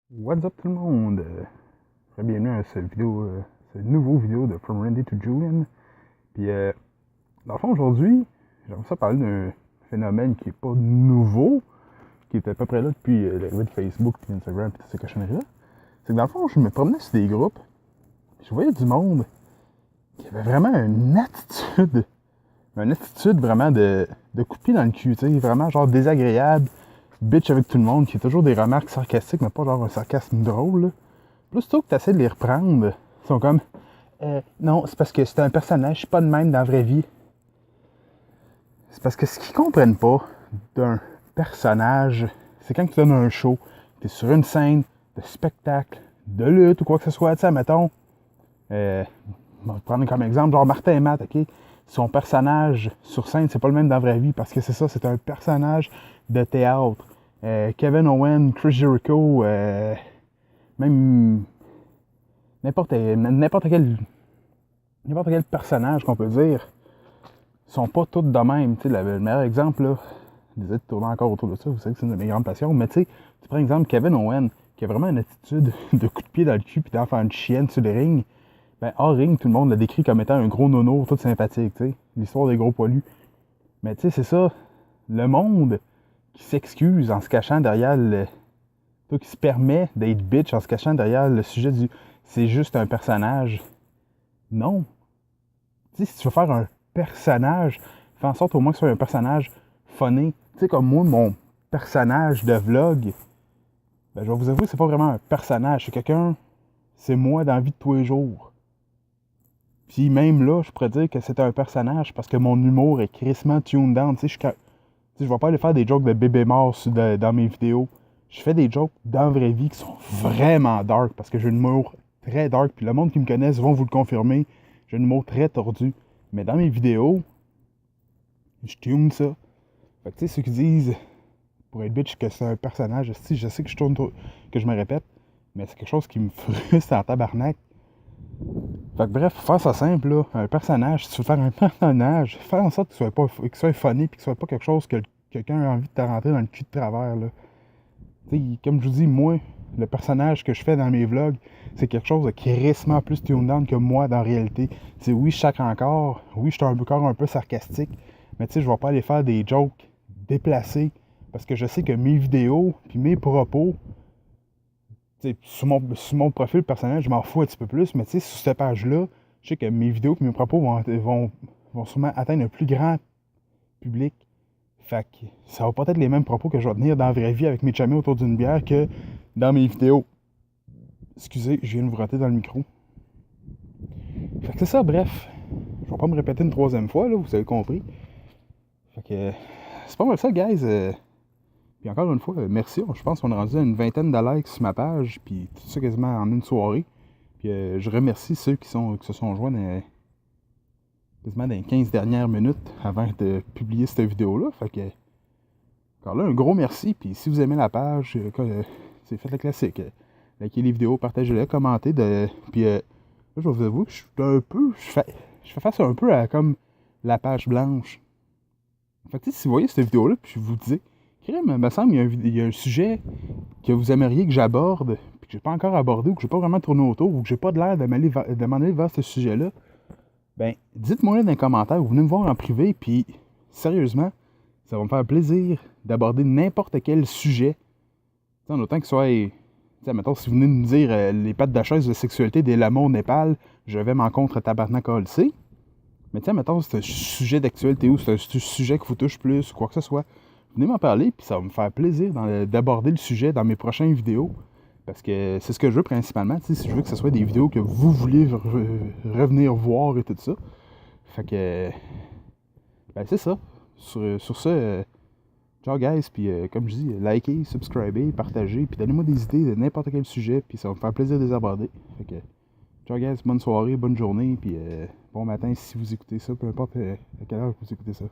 What's up tout le monde? Bienvenue à cette nouveau vidéo de From Randy to Julian. Puis, dans le fond, aujourd'hui, j'aimerais ça parler d'un phénomène qui est pas nouveau, qui est à peu près là depuis l'arrivée de Facebook, puis Instagram, puis toutes ces cochonneries-là. C'est que dans le fond, je me promenais sur des groupes, puis je voyais du monde qui avait vraiment une attitude vraiment de coup de pied dans le cul, tu sais, vraiment genre désagréable, bitch avec tout le monde, qui a toujours des remarques sarcastiques, mais pas genre un sarcasme drôle, là. Plus tôt que tu essaies de les reprendre, ils sont comme non, c'est parce que c'est un personnage, je suis pas de même dans la vraie vie. C'est parce que ce qu'ils comprennent pas d'un personnage, c'est quand tu donnes un show, tu es sur une scène de spectacle, de lutte ou quoi que ce soit, tu sais, mettons, on va prendre comme exemple, genre Martin et Matt, ok? Son personnage sur scène, c'est pas le même dans la vraie vie parce que c'est ça, c'est un personnage de théâtre. Kevin Owen, Chris Jericho, même n'importe quel personnage qu'on peut dire, sont pas tous de même. Tu sais, le meilleur exemple, là, désolé de tourner encore autour de ça, vous savez que c'est une de mes grandes passions, mais tu sais, tu prends exemple Kevin Owen, qui a vraiment une attitude de coup de pied dans le cul puis d'en faire une chienne sur le ring. Ben, hors ring, tout le monde l'a décrit comme étant un gros nono, tout sympathique, tu sais. L'histoire des gros poilus. Mais tu sais, c'est ça. Le monde qui s'excuse en se cachant derrière qui se permet d'être bitch en se cachant derrière le sujet du c'est juste un personnage. Non. Tu sais, si tu veux faire un personnage, fais en sorte au moins que ce soit un personnage funny. Tu sais, comme moi, mon personnage de vlog, ben, je vais vous avouer, c'est pas vraiment un personnage. C'est quelqu'un, c'est moi dans la vie de tous les jours. Puis même là, je pourrais dire que c'est un personnage parce que mon humour est crissement tuned down. Tu sais, je vais pas aller faire des jokes de bébé mort dans mes vidéos. Je fais des jokes dans la vraie vie qui sont vraiment dark parce que j'ai un humour très dark. Puis le monde qui me connaisse vont vous le confirmer. J'ai un humour très tordu. Mais dans mes vidéos, je tune ça. Fait que tu sais, ceux qui disent pour être bitch que c'est un personnage, je sais que que je me répète, mais c'est quelque chose qui me frustre en tabarnak. Fait que bref, faire ça simple, là, un personnage, si tu veux faire un personnage, faire en sorte qu'il soit funny et qu'il soit pas quelque chose que quelqu'un a envie de te rentrer dans le cul de travers, là. Tu sais, comme je vous dis, moi, le personnage que je fais dans mes vlogs, c'est quelque chose de crissement plus tuned down que moi dans la réalité. Tu oui, je sacre encore, oui, je suis encore un peu sarcastique, mais tu sais, je vais pas aller faire des jokes déplacés parce que je sais que mes vidéos puis mes propos, sur mon profil personnel, je m'en fous un petit peu plus, mais tu sais, sur cette page-là, je sais que mes vidéos et mes propos vont sûrement atteindre un plus grand public. Fait que ça va pas être les mêmes propos que je vais tenir dans la vraie vie avec mes chummies autour d'une bière que dans mes vidéos. Excusez, je viens de vous rater dans le micro. Fait que c'est ça, bref. Je vais pas me répéter une troisième fois, là, vous avez compris. Fait que c'est pas mal ça, guys. Puis encore une fois, merci. Je pense qu'on a rendu à une vingtaine de likes sur ma page, puis tout ça quasiment en une soirée. Puis je remercie ceux qui se sont joints quasiment dans les 15 dernières minutes avant de publier cette vidéo-là. Fait que, encore là, un gros merci. Puis si vous aimez la page, c'est fait le classique. Likez les vidéos, partagez-les, commentez. Puis là, je vais vous avouer que je suis un peu. Je fais face un peu à comme la page blanche. Fait que si vous voyez cette vidéo-là, puis je vous dis, il me semble qu'il y a un sujet que vous aimeriez que j'aborde, puis que j'ai pas encore abordé, ou que j'ai pas vraiment tourné autour, ou que j'ai pas de l'air de m'en aller vers ce sujet-là, ben, dites-moi dans les commentaires, vous venez me voir en privé, puis sérieusement, ça va me faire plaisir d'aborder n'importe quel sujet. T'sais, en autant que ce soit, mettons, si vous venez de me dire les pattes de chaise de sexualité des lamas au Népal, je vais m'en contre tabarnak ALC. Mais tiens, mettons, c'est un sujet d'actualité ou c'est un sujet qui vous touche plus, quoi que ce soit. Venez m'en parler, puis ça va me faire plaisir d'aborder le sujet dans mes prochaines vidéos. Parce que c'est ce que je veux principalement. Si je veux que ce soit des vidéos que vous voulez revenir voir et tout ça. Fait que. Ben, c'est ça. Sur ce, ciao guys. Puis comme je dis, likez, subscribez, partagez. Puis donnez-moi des idées de n'importe quel sujet. Puis ça va me faire plaisir de les aborder. Fait que. Ciao guys, bonne soirée, bonne journée. Puis bon matin si vous écoutez ça. Peu importe à quelle heure vous écoutez ça.